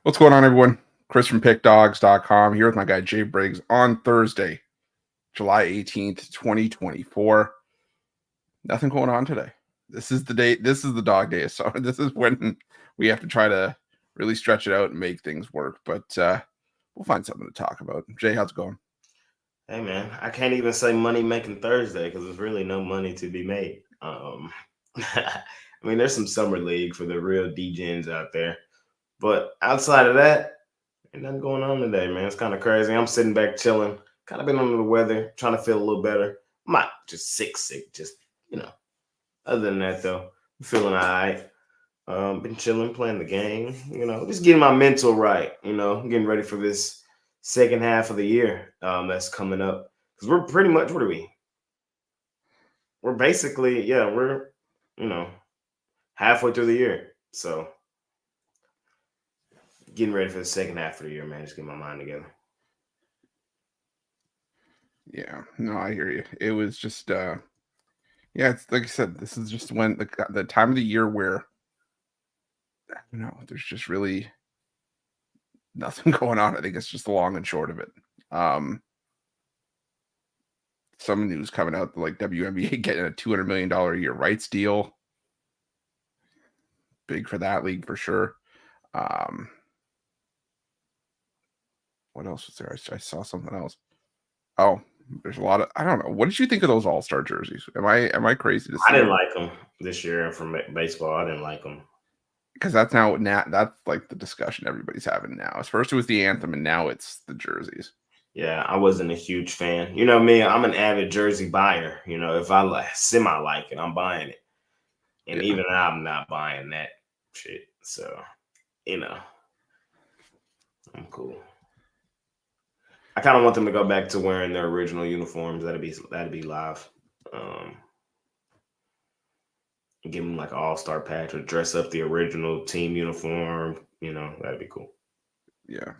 What's going on, everyone? Chris from PickDogs.com here with my guy Jay Briggs on Thursday, July 18th, 2024. Nothing going on today. This is the day. This is the dog day. So this is when we have to try to really stretch it out and make things work. But we'll find something to talk about. Jay, how's it going? Hey man, I can't even say money making Thursday because there's really no money to be made. I mean, there's some summer league for the real DJs out there, but outside of that, ain't nothing going on today, man. It's kind of crazy. I'm sitting back chilling, kind of been under the weather, trying to feel a little better. I'm not just sick, just you know. Other than that, though, I'm feeling all right. Been chilling, playing the game, just getting my mental right, getting ready for this second half of the year that's coming up. Because we're pretty much, what are we? We're basically, we're, you know, halfway through the year. So getting ready for the second half of the year, man. Just get my mind together. Yeah, no, I hear you. It was just, yeah, it's like I said, this is just when the time of the year where, I don't know, there's just really nothing going on. I think it's just the long and short of it. Some news coming out like WNBA getting a $200 million a year rights deal. Big for that league for sure. What else was there? I saw something else. Oh, there's a lot of, I don't know. What did you think of those All-Star jerseys? Am I crazy to I see didn't them? like them this year from baseball. I didn't like them. Because that's that's like the discussion everybody's having now. At first it was the anthem, and now it's the jerseys. Yeah, I wasn't a huge fan. You know me, I'm an avid jersey buyer. If I semi like it, I'm buying it. And Yeah, even I'm not buying that shit. So, you know, I'm cool. I kind of want them to go back to wearing their original uniforms. That'd be live. Um, Give them like an all-star patch or dress up the original team uniform. That'd be cool. yeah.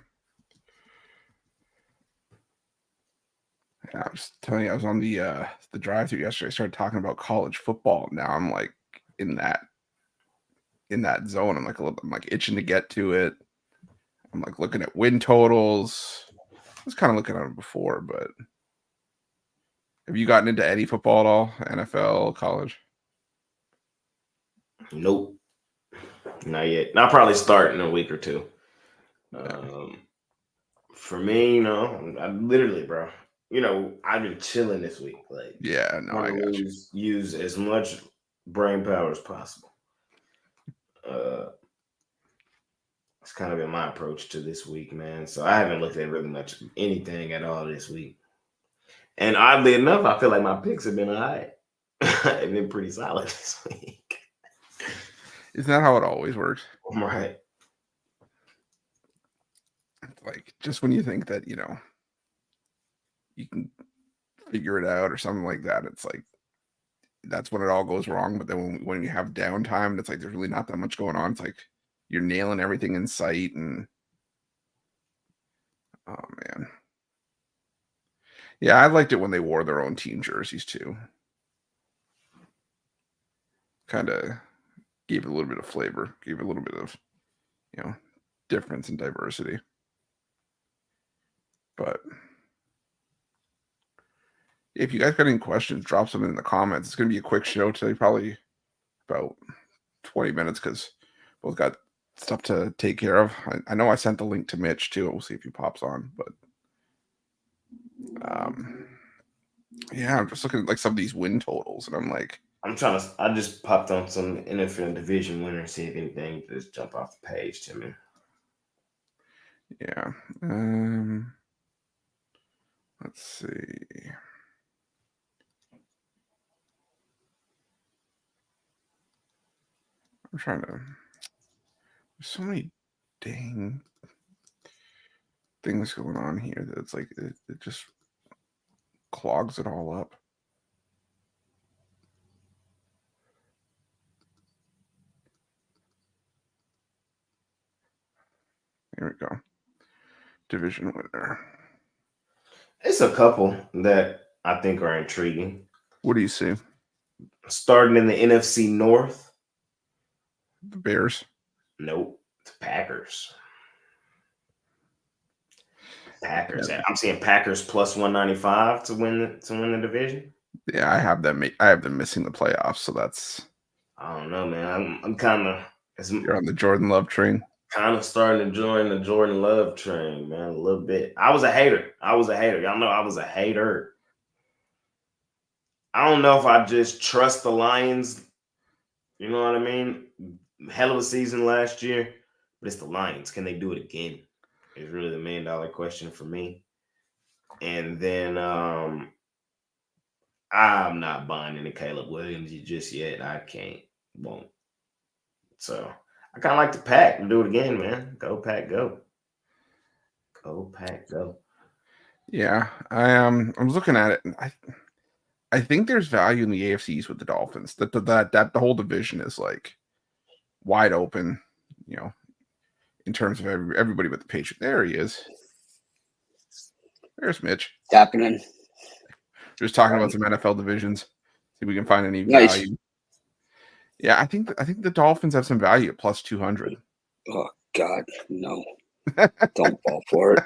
I was telling you, I was on the drive-through yesterday. I started talking about college football. Now I'm like in that zone. I'm like itching to get to it. I'm like looking at win totals. I was kind of looking at it before, but have you gotten into any football at all? NFL, college? Nope, not yet. I'll probably start in a week or two. Yeah. Um, for me, I literally, bro. I've been chilling this week. Like, Yeah, no, want I to got you. use as much brain power as possible. Uh, it's kind of been my approach to this week, man. So I haven't looked at really much anything at all this week. And oddly enough, I feel like my picks have been all right. They've been pretty solid this week. Isn't that how it always works? Right. Like just when you think that, you can figure it out or something like that, it's like that's when it all goes wrong. But then when you have downtime, it's like there's really not that much going on. It's like you're nailing everything in sight, and oh man, yeah, I liked it when they wore their own team jerseys too. Kind of gave it a little bit of flavor, gave it a little bit of you know difference and diversity. But if you guys got any questions, drop them in the comments. It's gonna be a quick show today, probably about 20 minutes because both got stuff to take care of. I know I sent the link to Mitch too. We'll see if he pops on. But yeah, I'm just looking at like some of these win totals, and I'm like, I just popped on some NFL division winners, see if anything just jump off the page to me. yeah. Let's see. I'm trying to. There's so many dang things going on here that it's like it just clogs it all up. Here we go. Division winner. It's a couple that I think are intriguing. What do you see? Starting in the NFC North. The Bears. Nope. The Packers. Packers. Yeah, I'm seeing Packers plus 195 to win the division. yeah, I have them. I have them missing the playoffs, so that's I don't know, man. I'm kind of you're on the Jordan Love train. starting to join the Jordan Love train, man, a little bit. I was a hater. Y'all know I was a hater. I don't know if I just trust the Lions. You know what I mean? Hell of a season last year, but it's the Lions. Can they do it again? Is really the $1 million question for me. And then I'm not buying into Caleb Williams just yet. I won't. So I kind of like the Pack and do it again, man. Go Pack, go. Go Pack, go. Yeah, I was looking at it, and I think there's value in the AFCs with the Dolphins. That the whole division is like wide open, you know, in terms of everybody but the Patriots. There he is. There's Mitch. Happening. Just talking about some NFL divisions. See if we can find any Nice. value. Yeah, I think the Dolphins have some value at plus 200. Oh God, no! Don't fall for it.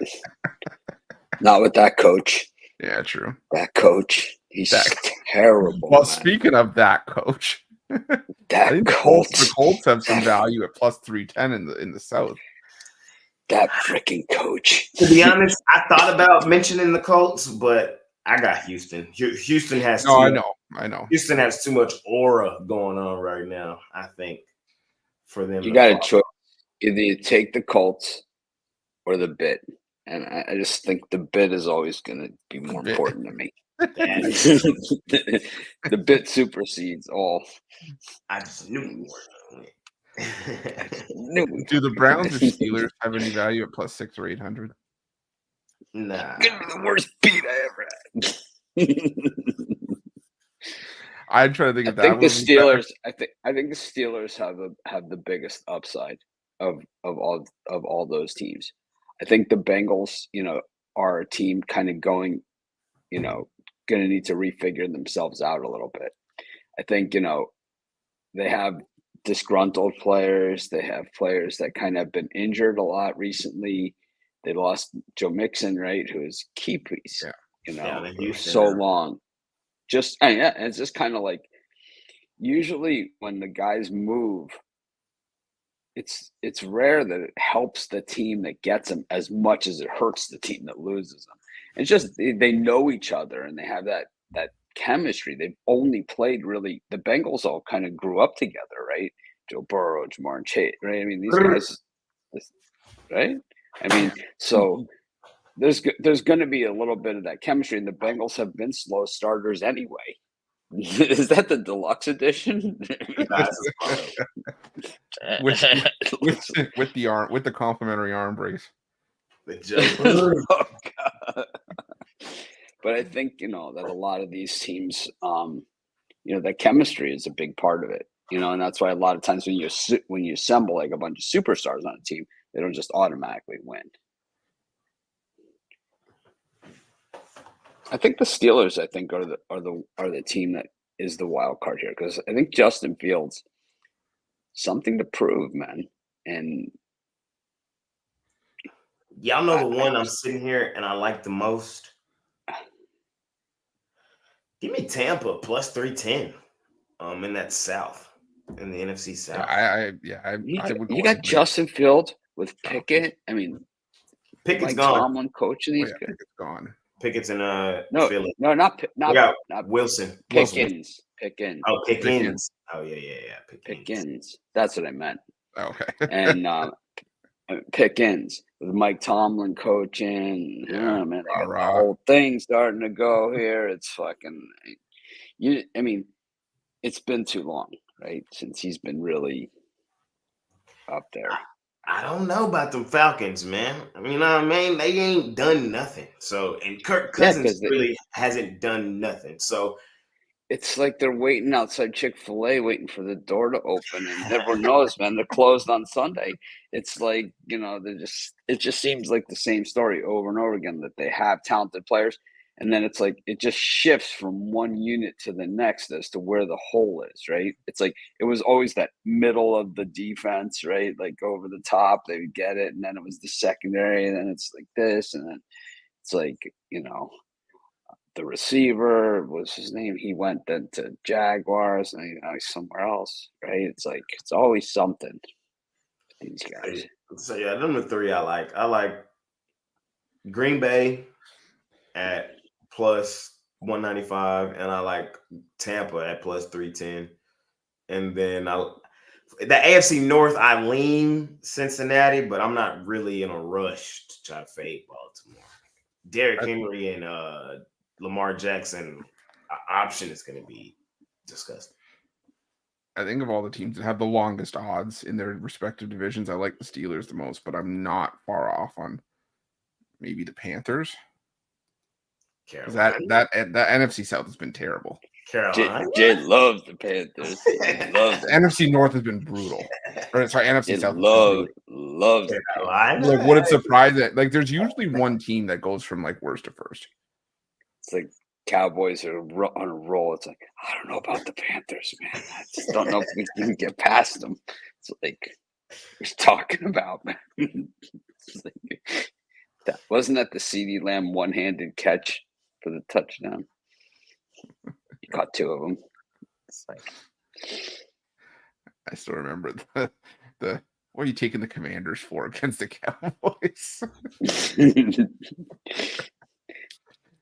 Not with that coach. Yeah, true. That coach, he's terrible. Well, man. speaking of that coach, That the Colts have some value at plus 310 in the South. That freaking coach. To be honest, I thought about mentioning the Colts, but I got Houston. Houston has I know. Houston has too much aura going on right now, I think, for them. You got a choice. Either you take the Colts or the bid. And I just think the bid is always going to be more important to me. The bid supersedes all. I just knew you were. Do the Browns or Steelers have any value at plus 600 or 800? Nah. It's gonna be the worst beat I ever had. I'm trying to think of I think the Steelers. I think the Steelers have the biggest upside of all those teams. I think the Bengals, are a team kind of going, going to need to refigure themselves out a little bit. I think, they have disgruntled players. They have players that kind of been injured a lot recently. They lost Joe Mixon, right, who is key piece, for so long. It's just kind of like usually when the guys move, it's rare that it helps the team that gets them as much as it hurts the team that loses them. It's just they know each other and they have that chemistry. They've only played really. The Bengals all kind of grew up together, right? Joe Burrow, Jamar Chase, right? I mean, these guys, right? I mean, so there's going to be a little bit of that chemistry, and the Bengals have been slow starters anyway. Is that the deluxe edition? with the complimentary arm brace. Oh, God. But I think that a lot of these teams, that chemistry is a big part of it. And that's why a lot of times when you assemble like a bunch of superstars on a team, they don't just automatically win. I think the Steelers, are the team that is the wild card here, because I think Justin Fields, something to prove, man. And y'all know the one I'm sitting here and I like the most. Give me Tampa plus 310. In that South, in the NFC South. You got Justin Fields with Pickett. I mean, Pickett's Mike gone. Tomlin coaching these guys. Pickett's gone. Pickett's in Philly. No, not Wilson. Pickens. Oh, Pickens. Oh yeah. Pickens. That's what I meant. Okay. And Pickens with Mike Tomlin coaching. Yeah, man, they got the whole thing starting to go here. It's fucking. It's been too long, right? Since he's been really up there. I don't know about them Falcons, man. I mean, they ain't done nothing. So, and Kirk Cousins really hasn't done nothing. So, it's like they're waiting outside Chick-fil-A, waiting for the door to open, and everyone knows, man, they're closed on Sunday. It's like, it just seems like the same story over and over again, that they have talented players, and then it's like it just shifts from one unit to the next as to where the hole is, right? It's like it was always that middle of the defense, right? Like over the top, they would get it, and then it was the secondary, and then it's like this, and then it's like, the receiver was his name. He went then to Jaguars, and now he's somewhere else, right? It's like it's always something with these guys. So yeah, them the three I like. I like Green Bay at plus 195, and I like Tampa at plus 310. And then the AFC North, I lean Cincinnati, but I'm not really in a rush to try to fade Baltimore. Derrick Henry and Lamar Jackson option is going to be disgusting. I think of all the teams that have the longest odds in their respective divisions, I like the Steelers the most, but I'm not far off on maybe the Panthers. Because that NFC South has been terrible. Carolina. Jay loves the Panthers. The NFC North has been brutal. Or, sorry, NFC South. Loves Carolina. Like, what a surprise that like there's usually one team that goes from like worst to first. It's like Cowboys are on a roll. It's like, I don't know about the Panthers, man. I just don't know if we can get past them. It's like we're talking about, man. Wasn't that the CeeDee Lamb one-handed catch for the touchdown? He caught two of them. It's like I still remember the what are you taking the Commanders for against the Cowboys?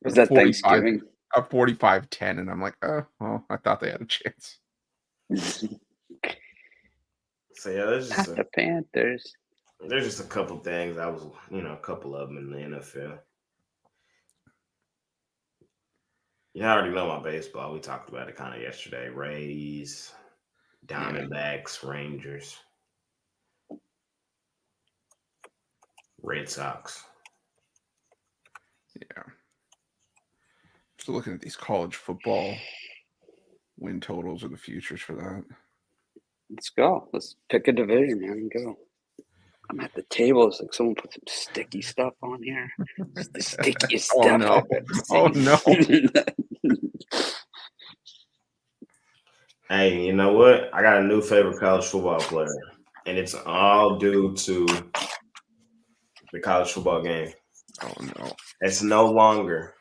Was that Thanksgiving? A 45-10, and I'm like, oh, well, I thought they had a chance. So yeah, there's just the Panthers. There's just a couple things a couple of them in the NFL. I already know my baseball. We talked about it kind of yesterday. Rays, Diamondbacks, Rangers, Red Sox. Yeah. Just looking at these college football win totals or the futures for that. Let's go. Let's pick a division, man, and go. I'm at the table. It's like someone put some sticky stuff on here. It's the stickiest stuff I've ever seen. Oh, no. Hey, you know what? I got a new favorite college football player, and it's all due to the college football game. Oh, no. It's no longer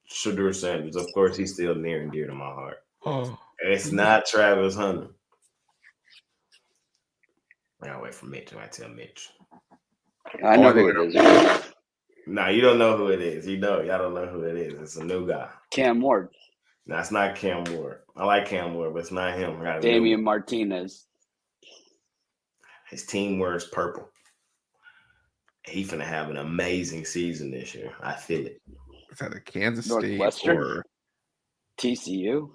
Shedeur Sanders. Of course, he's still near and dear to my heart. Oh. It's not Travis Hunter. I gotta wait for Mitch. I tell Mitch. I know who it is. No, you don't know who it is. Y'all don't know who it is. It's a new guy. Cam Ward. No, it's not Cam Ward. I like Cam Ward, but it's not him. Damian Martinez. His team wears purple. He's finna have an amazing season this year. I feel it. Is that a Kansas Northwestern? State or TCU?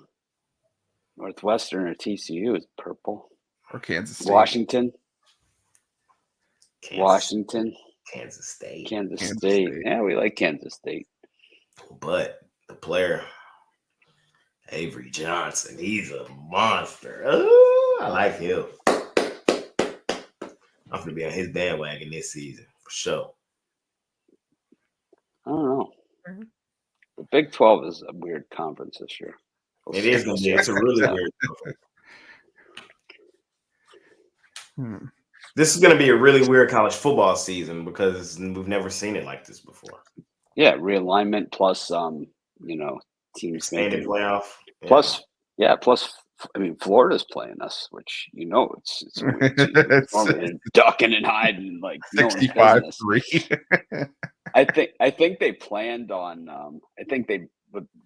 Northwestern or TCU is purple. Or Kansas State? Washington. Kansas State. Kansas State. Yeah, we like Kansas State. But the player, Avery Johnson, he's a monster. Ooh, I like him. I'm going to be on his bandwagon this season for sure. I don't know. The Big 12 is a weird conference this year. It is going to be. It's a really weird conference. This is going to be a really weird college football season because we've never seen it like this before. Yeah, realignment plus, teams expanded playoff. Plus, I mean, Florida's playing us, which it's a weird season. Normally ducking and hiding like 65-3. I think they planned on.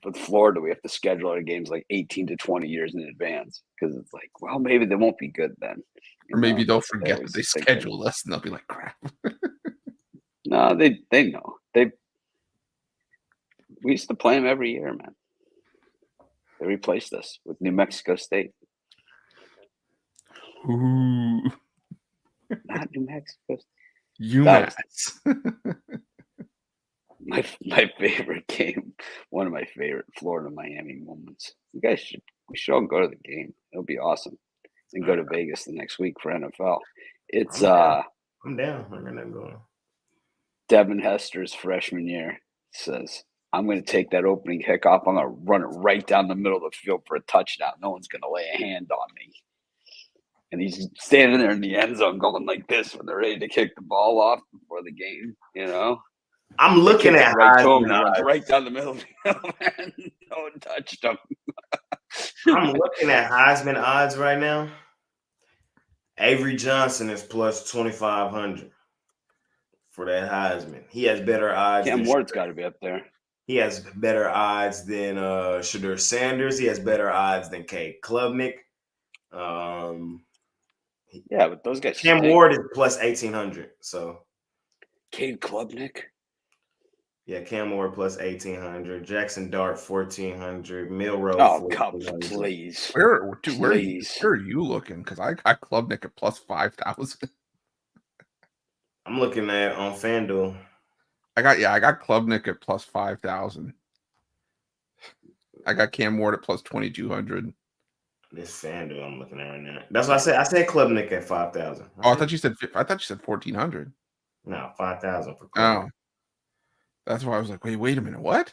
With Florida, we have to schedule our games like 18 to 20 years in advance because it's like, well, maybe they won't be good then. Or maybe they'll forget that they scheduled us and they'll be like, crap. No, they know. We used to play them every year, man. They replaced us with New Mexico State. Ooh. Not New Mexico State. UMass. My favorite game, one of my favorite Florida Miami moments. We should all go to the game. It'll be awesome. And go to Vegas the next week for NFL. It's I'm down. I'm not going. Devin Hester's freshman year says, I'm going to take that opening kickoff. I'm going to run it right down the middle of the field for a touchdown. No one's going to lay a hand on me. And he's standing there in the end zone going like this when they're ready to kick the ball off before the game, you know? I'm looking at right to him Heisman and runs odds. right down the middle of the field, man. No one touched him. I'm looking at Heisman odds right now. Avery Johnson is plus 2,500 for that Heisman. He has better odds. Cam Ward's got to be up there. He has better odds than Shedeur Sanders. He has better odds than Cade Klubnik. Yeah, but those guys. Cam Ward is plus 1,800. So Cade Klubnik. Yeah, Cam Ward plus 1,800. Jackson Dart 1,400. Milrow. Oh, God, please. Where are you looking? Because I got Klubnik at plus 5,000. I'm looking at on FanDuel. I got Klubnik at plus 5,000. I got Cam Ward at plus 2,200. This FanDuel I'm looking at right now. That's what I said. I said Klubnik at 5,000. Oh, I thought you said 1,400. No, 5,000 for Klubnik. Oh, that's why I was like, wait a minute, what?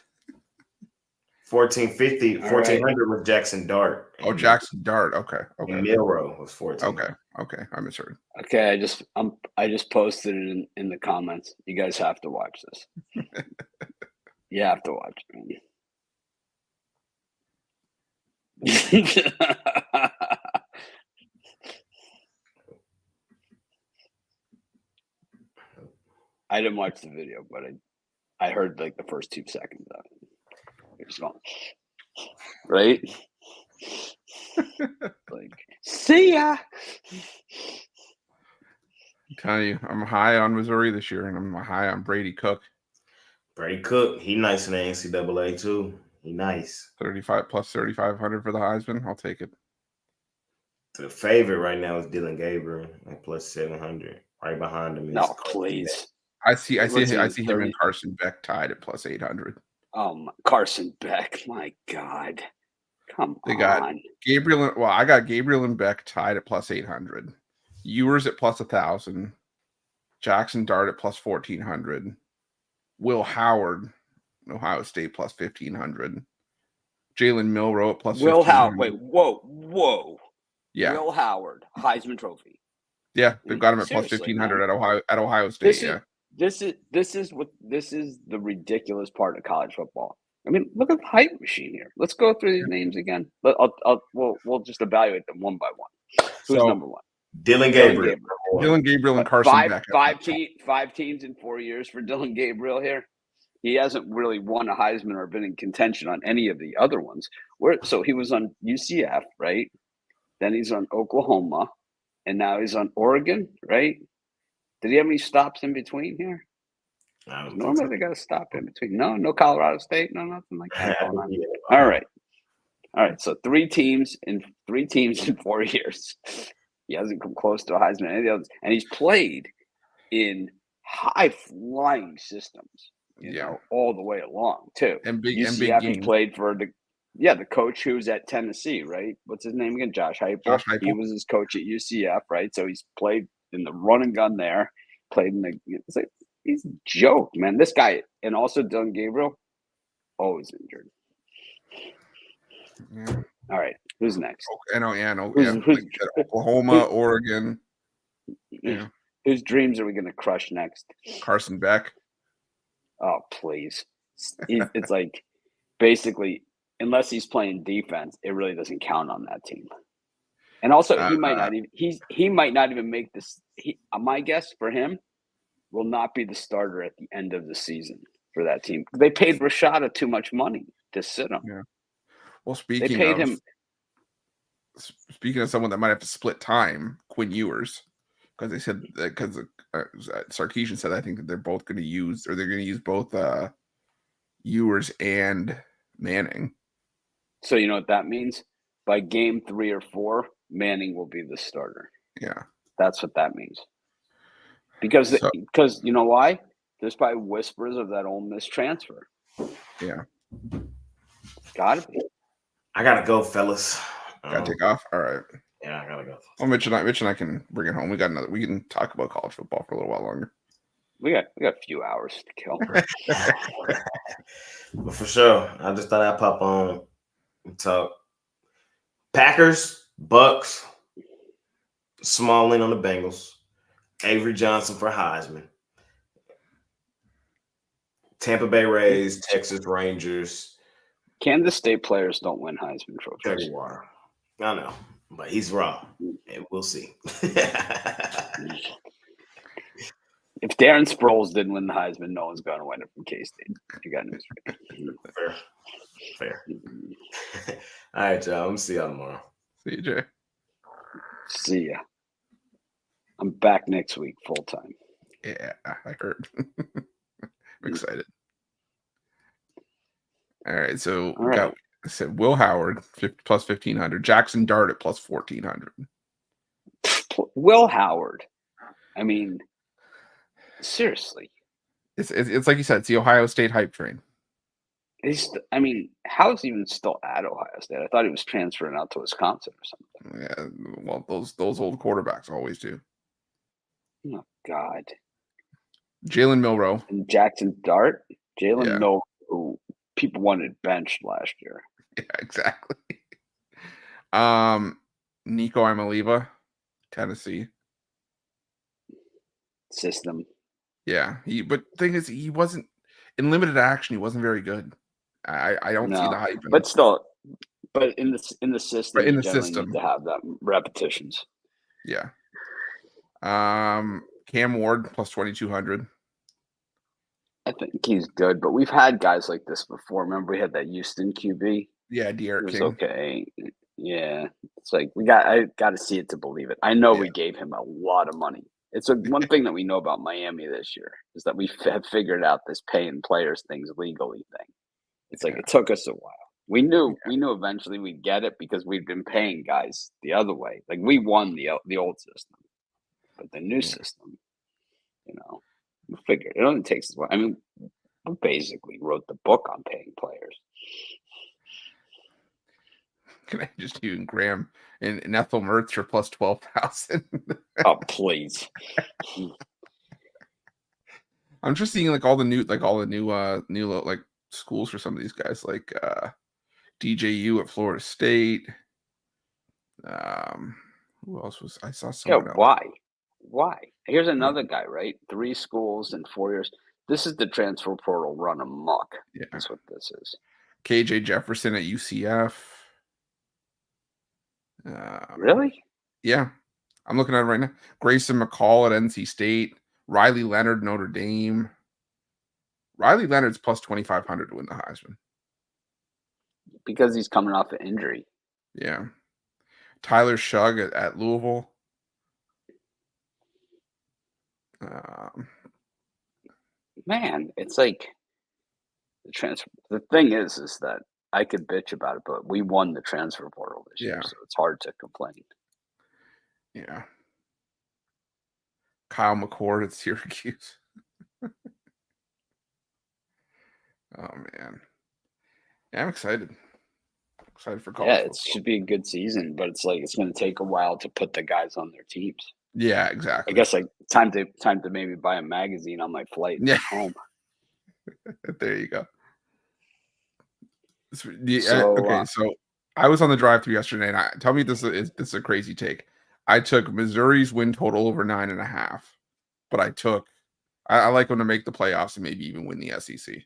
1,450, 1,400 was Jackson Dart. Oh, Jackson Dart. Okay. And Milrow was 14. Okay, I misheard. Okay, I just posted it in the comments. You guys have to watch this. You have to watch it. I didn't watch the video, but I heard like the first 2 seconds of it. You're just going, right? Like, see ya. I'm telling you, I'm high on Missouri this year, and I'm high on Brady Cook. Brady Cook, he nice in the NCAA too. He nice. 35 plus 3,500 for the Heisman. I'll take it. The favorite right now is Dylan Gabriel at plus 700. Right behind him is no, please. I see him and Carson Beck tied at plus 800. Carson Beck, my God. Come on. Got Gabriel. Well, I got Gabriel and Beck tied at plus 800. Ewers at plus 1,000. Jackson Dart at plus 1,400. Will Howard, Ohio State plus 1,500. Jalen Milrow at plus. Will Howard. Wait, whoa. Yeah. Will Howard, Heisman Trophy. Yeah, they've got him at plus 1,500 at Ohio State. This is the ridiculous part of college football. I mean, look at the hype machine here. Let's go through these names again. We'll just evaluate them one by one. Who's number one? Dylan Gabriel. Dylan Gabriel and Carson Beck. Five teams in 4 years for Dylan Gabriel here. He hasn't really won a Heisman or been in contention on any of the other ones. So he was on UCF, right? Then he's on Oklahoma, and now he's on Oregon, right? Did he have any stops in between here? Normally they got to stop in between. No Colorado State, no nothing like that going on. All right. So 3 teams in 4 years. He hasn't come close to a Heisman any of the others, and he's played in high flying systems. You know, all the way along too. And big he played for the coach who's at Tennessee, right? What's his name again? Josh Heupel. He was his coach at UCF, right? So he's played in the run and gun there. Played in he's a joke, man. This guy, and also Dylan Gabriel, always injured. Yeah. All right, who's next? Oklahoma, Oregon. Yeah. Whose dreams are we going to crush next? Carson Beck. Oh, please. It's like basically, unless he's playing defense, it really doesn't count on that team. And also, he might not even make this. My guess for him will not be the starter at the end of the season for that team. They paid Rashada too much money to sit him. Yeah. Well, speaking of someone that might have to split time, Quinn Ewers, because they said because Sarkisian said I think that they're both going to use both Ewers and Manning. So you know what that means? By game 3 or 4, Manning will be the starter. Yeah, that's what that means. Because you know why? There's probably whispers of that Ole Miss transfer. Yeah, gotta be. I gotta go, fellas. Gotta take off. All right. Yeah, I gotta go. Well, Mitch and I can bring it home. We can talk about college football for a little while longer. We got a few hours to kill. But for sure, I just thought I'd pop on and talk. Packers, Bucks, small lean on the Bengals. Avery Johnson for Heisman. Tampa Bay Rays, Texas Rangers. Kansas State players don't win Heisman trophies. Water. I know, but he's raw, and we'll see. If Darren Sproles didn't win the Heisman, no one's going to win it from K-State. You got news for me. Fair. All right, y'all. I'm gonna see y'all tomorrow. See you, Jay. See ya. I'm back next week full time. Yeah, I heard. I'm excited. All right, so we got. I said Will Howard plus 1,500. Jackson Dart at plus 1,400. Will Howard. I mean, seriously. It's like you said. It's the Ohio State hype train. I mean, how's he even still at Ohio State? I thought he was transferring out to Wisconsin or something. Yeah, well, those old quarterbacks always do. Oh God. Jalen Milroe And Jackson Dart. Jalen Milroe, who people wanted benched last year. Yeah, exactly. Nico Imaliva, Tennessee. System. Yeah, but the thing is, he wasn't in limited action. He wasn't very good. I don't see the hype. But still, in the system, in the you system, need to have that repetitions. Yeah. Cam Ward plus 2,200. I think he's good, but we've had guys like this before. Remember, we had that Houston QB. Yeah, De'Aaron King. Okay. Yeah, it's like I got to see it to believe it. I know we gave him a lot of money. It's one thing that we know about Miami this year is that we have figured out this paying players things legally thing. It's like it took us a while. We knew eventually we'd get it because we've been paying guys the other way. Like we won the old system, but the new system, we figured it only takes us. I mean, we basically wrote the book on paying players. Can I just do Graham and Ethel Mertz for plus 12,000? Oh, please. I'm just seeing all the new like schools for some of these guys, like DJU at Florida State. Who else was I saw someone else. Why? Here's another guy, right? 3 schools in 4 years. This is the transfer portal run amok. Yeah. That's what this is. KJ Jefferson at UCF. Really? Yeah. I'm looking at it right now. Grayson McCall at NC State. Riley Leonard, Notre Dame. Riley Leonard's plus 2,500 to win the Heisman. Because he's coming off an injury. Yeah. Tyler Shugg at Louisville. Man, it's like the transfer. The thing is that I could bitch about it, but we won the transfer portal this year, so it's hard to complain. Yeah. Kyle McCord at Syracuse. Oh man. Yeah, I'm excited. Excited for college. Yeah, it should be a good season, but it's like it's going to take a while to put the guys on their teams. Yeah, exactly. I guess time to maybe buy a magazine on my flight home. There you go. So I was on the drive-thru yesterday, and tell me this is a crazy take. I took Missouri's win total over 9.5, but I like them to make the playoffs and maybe even win the SEC.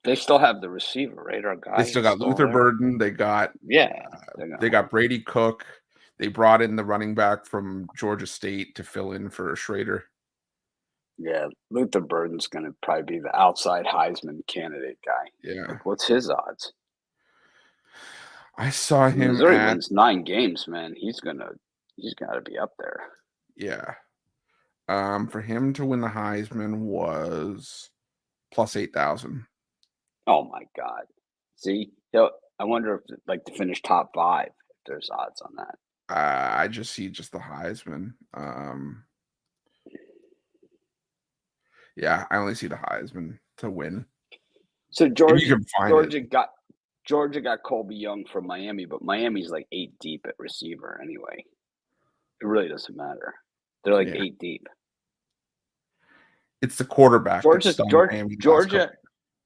They still have the receiver, right? Our guy. They still got Luther Burden. They got they got Brady Cook. They brought in the running back from Georgia State to fill in for Schrader. Yeah, Luther Burden's going to probably be the outside Heisman candidate guy. Yeah. What's his odds? I saw him. Missouri wins 9 games, man. He's got to be up there. Yeah. For him to win the Heisman was plus 8,000. Oh my God! See, I wonder if to finish top 5, if there's odds on that. I just see the Heisman. Yeah, I only see the Heisman to win. So Georgia got Colby Young from Miami, but Miami's like 8 deep at receiver anyway. It really doesn't matter. They're like 8 deep. It's the quarterback that Georgia, stung Georgia, Miami the last couple. Georgia,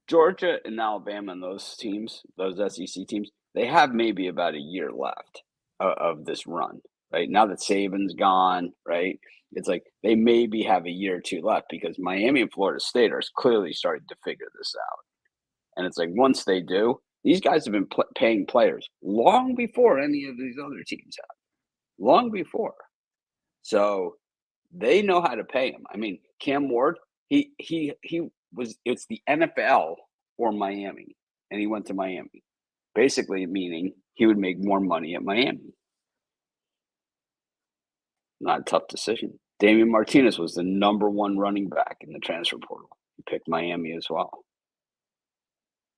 Georgia, and Alabama, and those teams, those SEC teams, they have maybe about a year left of this run. Right now that Saban's gone, right? It's like they maybe have a year or two left because Miami and Florida State are clearly starting to figure this out. And it's like once they do, these guys have been paying players long before any of these other teams have, long before. So they know how to pay him. I mean, Cam Ward, he was. It's the NFL or Miami, and he went to Miami, basically meaning he would make more money at Miami. Not a tough decision. Damian Martinez was the number one running back in the transfer portal. He picked Miami as well.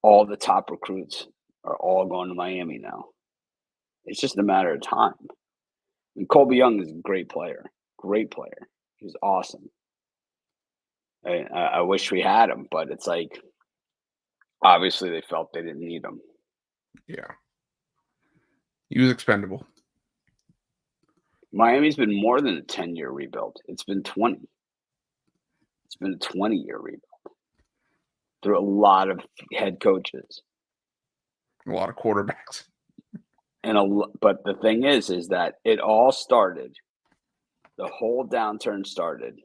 All the top recruits are all going to Miami now. It's just a matter of time. And Colby Young is a great player. Great player. He was awesome. I wish we had him, but it's like obviously they felt they didn't need him. Yeah. He was expendable. Miami's been more than a 10-year rebuild. It's been 20. It's been a 20-year rebuild through a lot of head coaches. A lot of quarterbacks. But the thing is that it all started, the whole downturn started.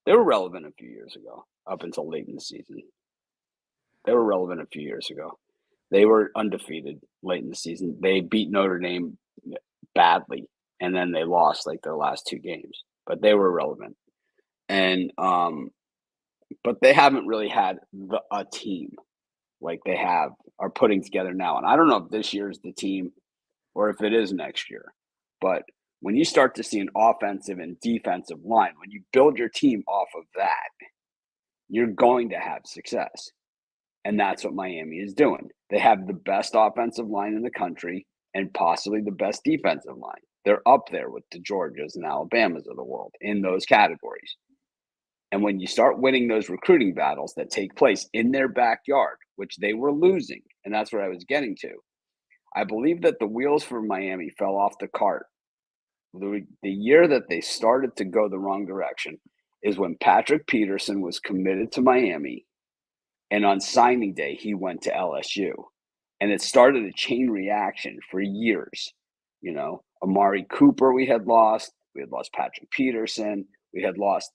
They were relevant a few years ago, up until late in the season. They were relevant a few years ago. They were undefeated late in the season. They beat Notre Dame badly, and then they lost like their last two games. But they were relevant. And but they haven't really had a team like they are putting together now. And I don't know if this year's the team or if it is next year. But when you start to see an offensive and defensive line, when you build your team off of that, you're going to have success. And that's what Miami is doing. They have the best offensive line in the country and possibly the best defensive line. They're up there with the Georgias and Alabamas of the world in those categories. And when you start winning those recruiting battles that take place in their backyard, which they were losing, and that's what I was getting to, I believe that the wheels for Miami fell off the cart. The year that they started to go the wrong direction is when Patrick Peterson was committed to Miami, and on signing day, he went to LSU. And it started a chain reaction for years. You know, Amari Cooper we had lost Patrick Peterson, we had lost,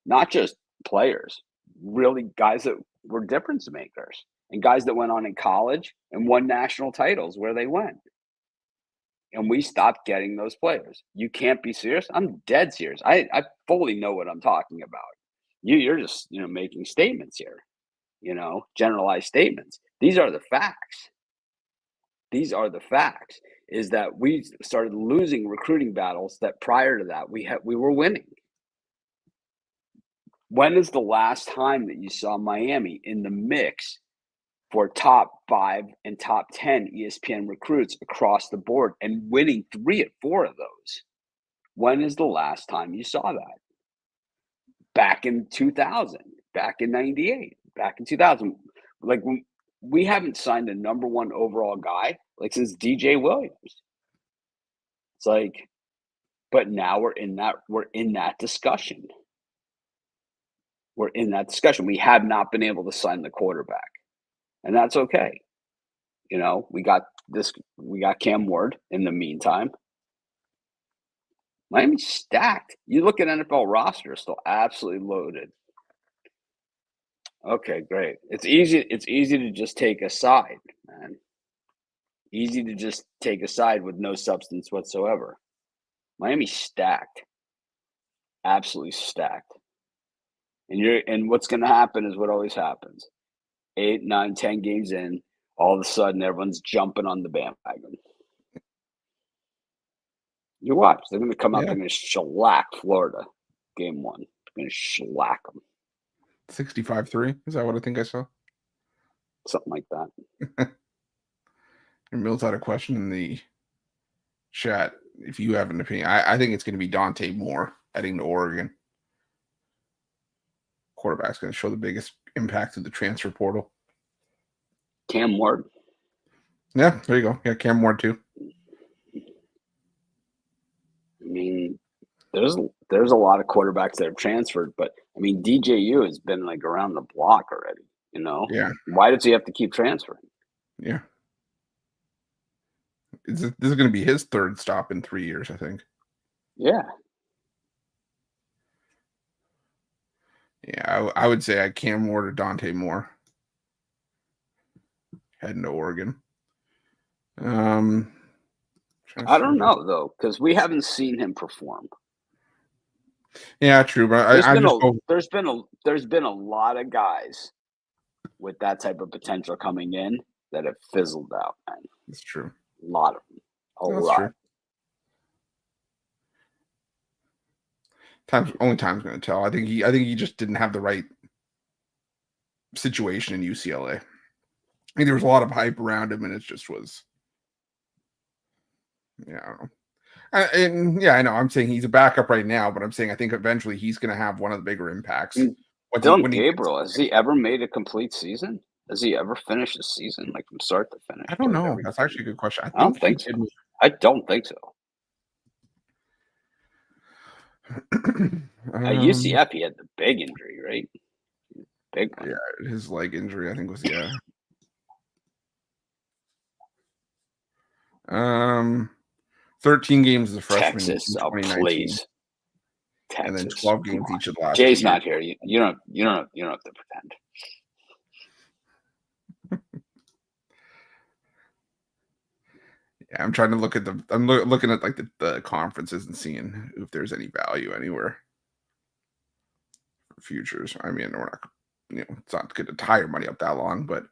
not just players, really guys that were difference makers and guys that went on in college and won national titles where they went. And we stopped getting those players. You can't be serious. I'm dead serious. I fully know what I'm talking about. You're just, making statements here, generalized statements. These are the facts. These are the facts, is that we started losing recruiting battles that prior to that we were winning. When is the last time that you saw Miami in the mix for top 5 and top 10 ESPN recruits across the board and winning 3 or 4 of those? When is the last time you saw that? Back in 2000, back in 98, back in 2000. Like, we haven't signed a number 1 overall guy like since DJ Williams. It's like, but now we're in that discussion. We're in that discussion. We have not been able to sign the quarterback. And that's okay. We got Cam Ward in the meantime. Miami's stacked. You look at NFL roster, still absolutely loaded. Okay, great. It's easy to just take a side, man. Easy to just take a side with no substance whatsoever. Miami's stacked. Absolutely stacked. And what's gonna happen is what always happens. 8, 9, 10 games in, all of a sudden everyone's jumping on the bandwagon. You watch. They're going to come out. They're going to shellac Florida game 1. They're going to shellac them. 65-3. Is that what I think I saw? Something like that. And Mills had a question in the chat. If you have an opinion, I think it's going to be Dante Moore heading to Oregon. Quarterback's going to show the biggest impact of the transfer portal. Cam Ward. Yeah, there you go. Yeah, Cam Ward too. I mean, there's a lot of quarterbacks that have transferred, but I mean DJU has been like around the block already. You know, Yeah, why does he have to keep transferring? yeah. This is going to be his third stop in 3 years, I think. Yeah, Yeah, I would say I Cam Ward or Dante Moore heading to Oregon. I don't know though because we haven't seen him perform. Yeah, true, but There's I been just a hope. there's been a lot of guys with that type of potential coming in that have fizzled out, man. It's true. A lot of them. A That's lot. true. Only time's going to tell. I think he just didn't have the right situation in UCLA. I mean, there was a lot of hype around him, and it just was. Yeah, I don't know. And yeah, I know. I'm saying he's a backup right now, but I'm saying I think eventually he's going to have one of the bigger impacts. Dylan Gabriel, has he ever made a complete season? Has he ever finished a season like from start to finish? I don't know. That's actually a good question. I don't think so. I don't think so. At UCF, he had the big injury, right? Big one. Yeah, his leg injury, I think, was 13 games as a freshman Texas, in 2019, please. Texas, and then 12 games each of the last. Jay's not here. You don't have to pretend. Yeah, I'm trying to look at I'm looking at like the conferences and seeing if there's any value anywhere for futures. I mean, we're not, it's not going to tie your money up that long, but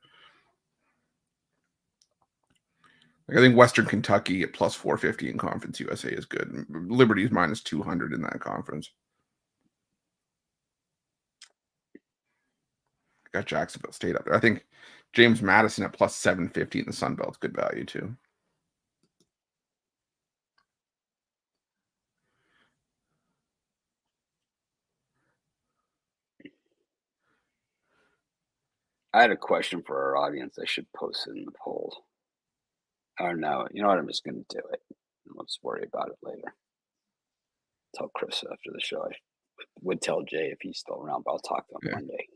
like, I think Western Kentucky at plus 450 in Conference USA is good. Liberty's minus 200 in that conference. Got Jacksonville State up there. I think James Madison at plus 750 in the Sun Belt's good value too. I had a question for our audience. I should post it in the poll. Or no, you know what? I'm just going to do it. Let's worry about it later. Tell Chris after the show. I would tell Jay if he's still around, but I'll talk to him Monday.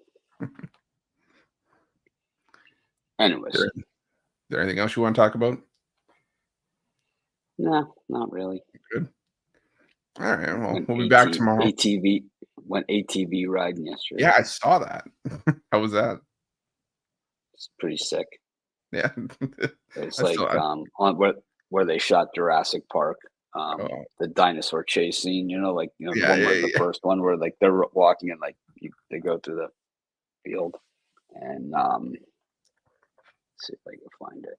Anyways. Is there anything else you want to talk about? No, not really. Good. All right. Well, we'll be back tomorrow. Went ATV riding yesterday. Yeah, I saw that. How was that? It's pretty sick. Yeah. It's like on where they shot Jurassic Park. The dinosaur chase scene, the first one where like they're walking and like they go through the field, and let's see if I can find it.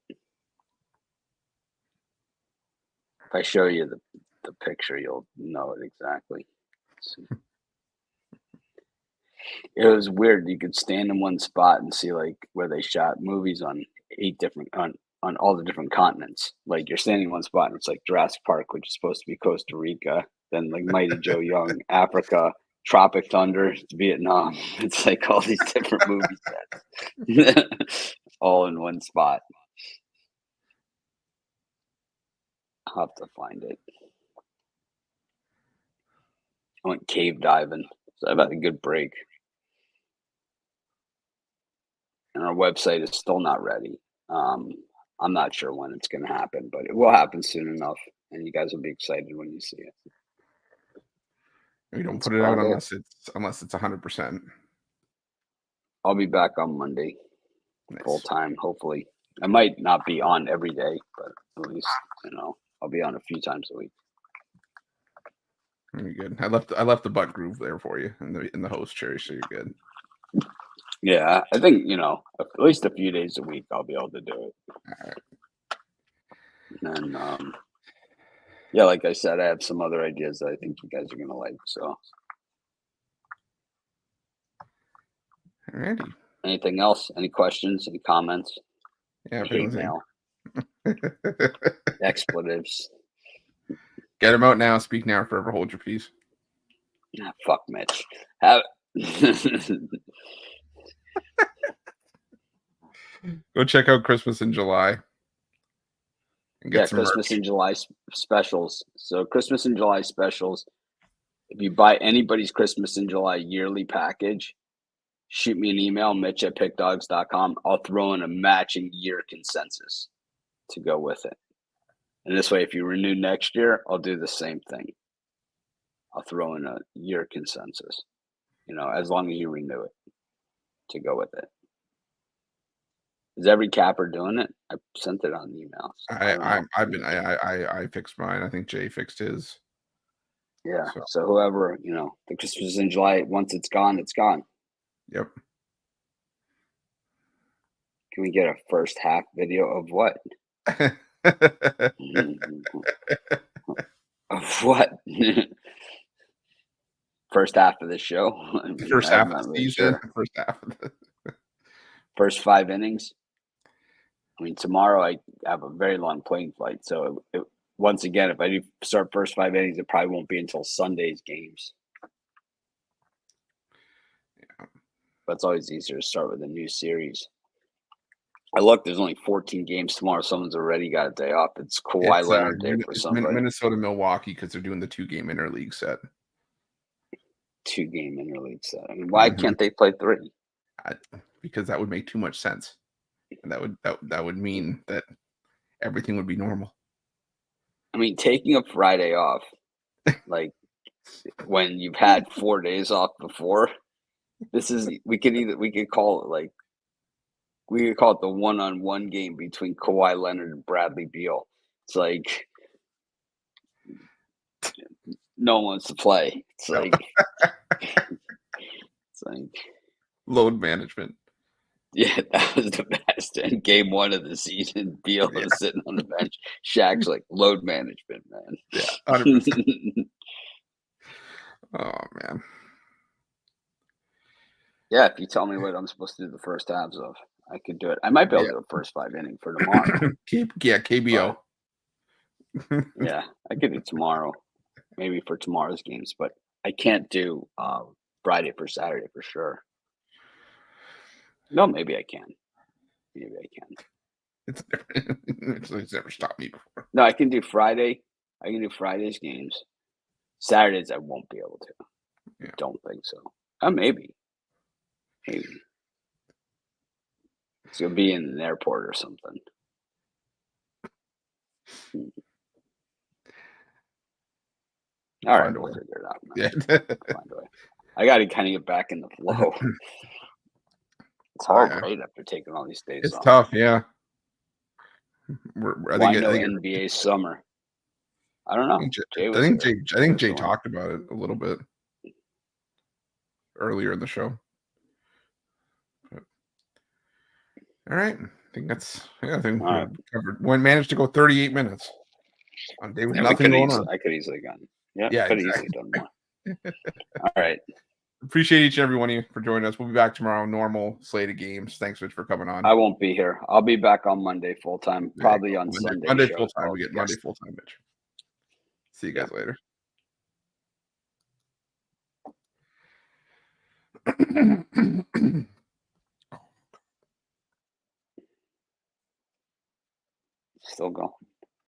If I show you the picture, you'll know it exactly. Let's see. It was weird. You could stand in one spot and see like where they shot movies on on all the different continents. Like you're standing in one spot and it's like Jurassic Park, which is supposed to be Costa Rica, then like Mighty Joe Young, Africa, Tropic Thunder, Vietnam. It's like all these different movie sets all in one spot. I'll have to find it. I went cave diving, so I've had a good break. And our website is still not ready. I'm not sure when it's going to happen, but it will happen soon enough, and you guys will be excited when you see it. We don't put it out unless it's 100%. I'll be back on Monday, full time. Hopefully, I might not be on every day, but at least I'll be on a few times a week. Very good. I left the butt groove there for you in the host chair, so you're good. Yeah, I think at least a few days a week I'll be able to do it. All right. And then, like I said, I have some other ideas that I think you guys are gonna like. So, alrighty. Anything else? Any questions? Any comments? Yeah, hate mail. Expletives. Get them out now. Speak now. Forever hold your peace. Nah, fuck Mitch. Go check out Christmas in July. And get some Christmas in July specials. So Christmas in July specials. If you buy anybody's Christmas in July yearly package, shoot me an email, mitch@pickdogs.com. I'll throw in a matching year consensus to go with it. And this way, if you renew next year, I'll do the same thing. I'll throw in a year consensus, as long as you renew it to go with it. Is every capper doing it? I sent it on emails. I fixed mine. I think Jay fixed his. Yeah. So whoever, the Christmas in July, once it's gone, it's gone. Yep. Can we get a first half video of what? Of what? First half of the show. First half of the season. Sure. First half of the first 5 innings. I mean, tomorrow I have a very long plane flight, so once again, if I do start first 5 innings, it probably won't be until Sunday's games. Yeah. But it's always easier to start with a new series. There's only 14 games tomorrow. Someone's already got a day off. It's Kawhi Leonard day for somebody. Minnesota, Milwaukee, because they're doing the 2-game interleague set. 2-game interleague set. I mean, why can't they play 3? Because that would make too much sense, and that would mean that everything would be normal. I mean, taking a Friday off, like when you've had 4 days off before, we could call it the one-on-one game between Kawhi Leonard and Bradley Beal. It's like no one wants to play. It's like load management. Yeah, that was the best. And game 1 of the season, Beal was sitting on the bench. Shaq's like, load management, man. Yeah, 100%. Oh, man. Yeah, if you tell me what I'm supposed to do the first halves of, I could do it. I might be able to do the first 5 innings for tomorrow. KBO. Yeah, I could do tomorrow. Maybe for tomorrow's games, but I can't do Friday for Saturday for sure. No, maybe I can. It's never stopped me before. No, I can do Friday. I can do Friday's games. Saturdays, I won't be able to. Yeah. Don't think so. Maybe. It's going to be in an airport or something. All right, we'll figure it out. Yeah. Find a way. I got to kind of get back in the flow. It's hard, right? After taking all these days off. It's tough, yeah. I think NBA summer. I don't know. I think Jay talked about it a little bit earlier in the show. But, all right. I think we covered. One managed to go 38 minutes on day with nothing going on. I could easily have gone. Yeah, could easily done more. All right. Appreciate each and every one of you for joining us. We'll be back tomorrow. Normal slate of games. Thanks, Mitch, for coming on. I won't be here. I'll be back on Monday full time. Probably on Sunday. Monday full time. We get Monday full time, Mitch. See you guys later. Still going.